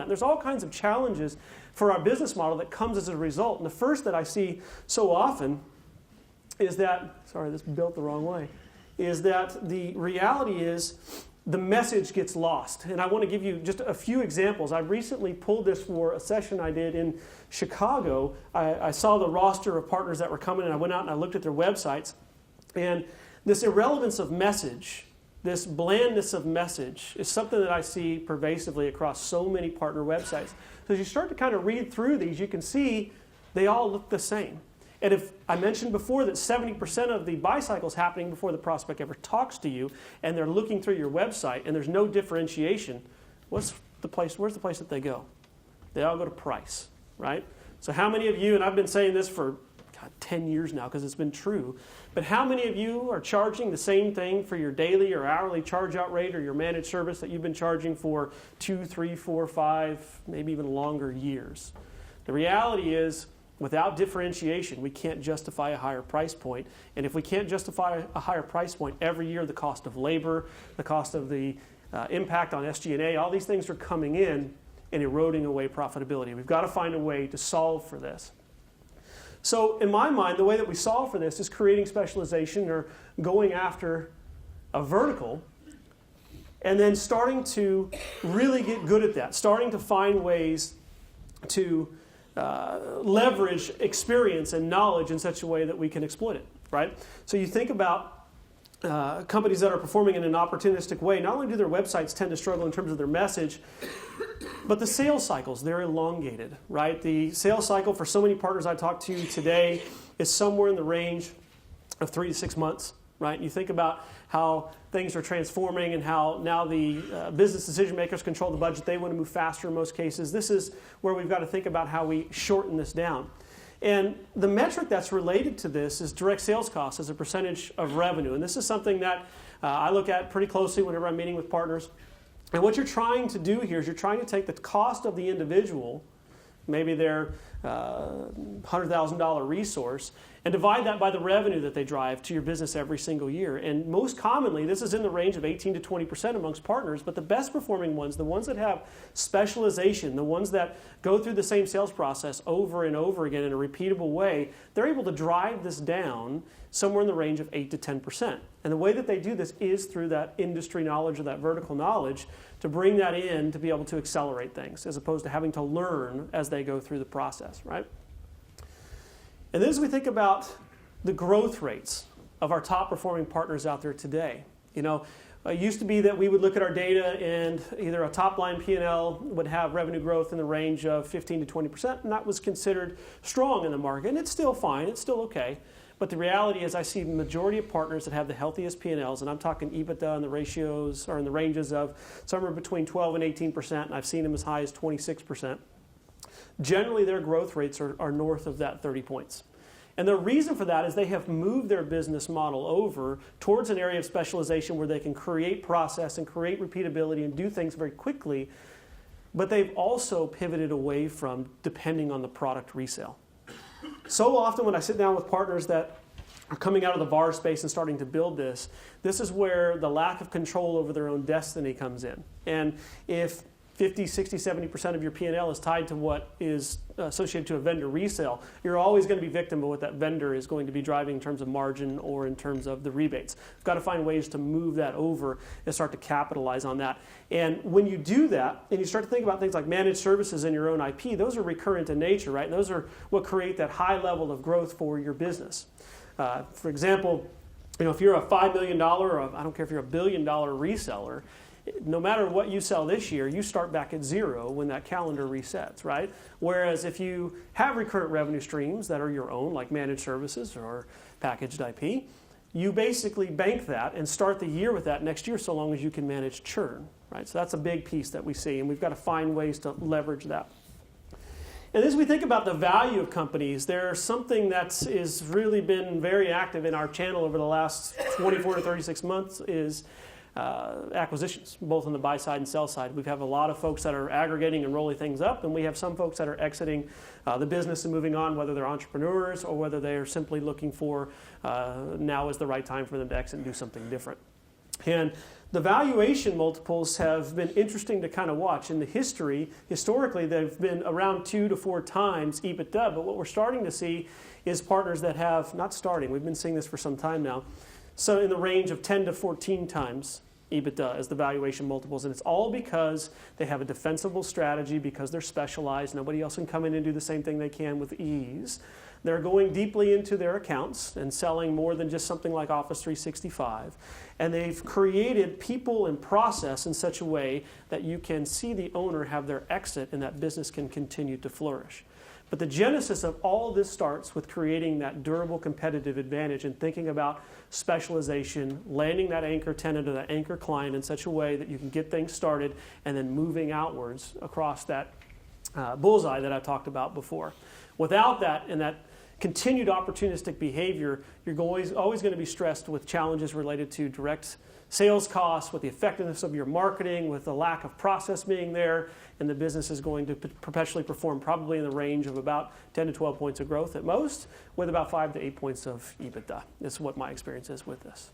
There's all kinds of challenges for our business model that comes as a result. And the first that I see so often is that, sorry, this built the wrong way, is that the reality is the message gets lost. And I want to give you just a few examples. I recently pulled this for a session I did in Chicago. I saw the roster of partners that were coming, and I went out and I looked at their websites. And this irrelevance of message, this blandness of message, is something that I see pervasively across so many partner websites. So as you start to kind of read through these, you can see they all look the same. And if I mentioned before that 70% of the buy cycle is happening before the prospect ever talks to you, and they're looking through your website, and there's no differentiation, where's the place that they go? They all go to price, right? So how many of you, and I've been saying this for 10 years now because it's been true, but how many of you are charging the same thing for your daily or hourly charge out rate or your managed service that you've been charging for 2, 3, 4, 5, maybe even longer years? The reality is, without differentiation, we can't justify a higher price point. And if we can't justify a higher price point, every year the cost of labor, the cost of the impact on SG&A, all these things are coming in and eroding away profitability. We've got to find a way to solve for this. So in my mind, the way that we solve for this is creating specialization or going after a vertical and then starting to really get good at that, starting to find ways to leverage experience and knowledge in such a way that we can exploit it, right? So you think about companies that are performing in an opportunistic way. Not only do their websites tend to struggle in terms of their message, but the sales cycles, they're elongated, right? The sales cycle for so many partners I talked to today is somewhere in the range of 3 to 6 months, right? And you think about how things are transforming and how now the business decision makers control the budget. They want to move faster in most cases. This is where we've got to think about how we shorten this down. And the metric that's related to this is direct sales costs as a percentage of revenue. And this is something that I look at pretty closely whenever I'm meeting with partners. And what you're trying to do here is you're trying to take the cost of the individual, maybe their $100,000 resource, and divide that by the revenue that they drive to your business every single year. And most commonly, this is in the range of 18 to 20% amongst partners, but the best performing ones, the ones that have specialization, the ones that go through the same sales process over and over again in a repeatable way, they're able to drive this down somewhere in the range of 8 to 10%. And the way that they do this is through that industry knowledge or that vertical knowledge to bring that in to be able to accelerate things as opposed to having to learn as they go through the process, right? And then as we think about the growth rates of our top performing partners out there today, you know, it used to be that we would look at our data and either a top line P&L would have revenue growth in the range of 15 to 20%, and that was considered strong in the market. And it's still fine, it's still okay. But the reality is I see the majority of partners that have the healthiest P&Ls, and I'm talking EBITDA and the ratios are in the ranges of somewhere between 12 and 18%, and I've seen them as high as 26%. Generally, their growth rates are north of that 30 points. And the reason for that is they have moved their business model over towards an area of specialization where they can create process and create repeatability and do things very quickly, but they've also pivoted away from depending on the product resale. So often when I sit down with partners that are coming out of the VAR space and starting to build this is where the lack of control over their own destiny comes in. And if 50, 60, 70% of your P&L is tied to what is associated to a vendor resale, you're always going to be victim of what that vendor is going to be driving in terms of margin or in terms of the rebates. You've got to find ways to move that over and start to capitalize on that. And when you do that, and you start to think about things like managed services in your own IP, those are recurrent in nature, right? And those are what create that high level of growth for your business. For example, you know, if you're a $5 million or I don't care if you're a $1 billion reseller, no matter what you sell this year, you start back at zero when that calendar resets, right? Whereas if you have recurrent revenue streams that are your own, like managed services or packaged IP, you basically bank that and start the year with that next year so long as you can manage churn, right? So that's a big piece that we see, and we've got to find ways to leverage that. And as we think about the value of companies, there's something that's really been very active in our channel over the last 24 to 36 months is acquisitions, both on the buy side and sell side. We have a lot of folks that are aggregating and rolling things up, and we have some folks that are exiting the business and moving on, whether they're entrepreneurs or whether they are simply looking for now is the right time for them to exit and do something different. And The valuation multiples have been interesting to kind of watch. In the historically, they've been around 2 to 4 times EBITDA, but what we're starting to see is partners that have, not starting, we've been seeing this for some time now, so in the range of 10 to 14 times EBITDA as the valuation multiples, and it's all because they have a defensible strategy, because they're specialized. Nobody else can come in and do the same thing they can with ease. They're going deeply into their accounts and selling more than just something like Office 365. And they've created people and process in such a way that you can see the owner have their exit and that business can continue to flourish. But the genesis of all this starts with creating that durable competitive advantage and thinking about specialization, landing that anchor tenant or that anchor client in such a way that you can get things started and then moving outwards across that bullseye that I talked about before. Without that and that continued opportunistic behavior, you're always going to be stressed with challenges related to direct sales costs, with the effectiveness of your marketing, with the lack of process being there, and the business is going to perpetually perform probably in the range of about 10 to 12 points of growth at most, with about 5 to 8 points of EBITDA. This is what my experience is with this.